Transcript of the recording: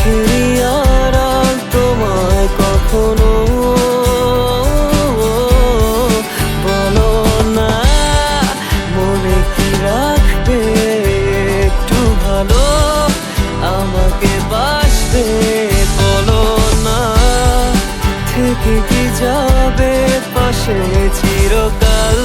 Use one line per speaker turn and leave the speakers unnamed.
চোখেরই আড়াল তোমায় কখনো বলো না, মনে কি রাখবে একটু ভালো আমাকে বাসবে বলো না, থেকে কি যাবে পাশে চিরকাল।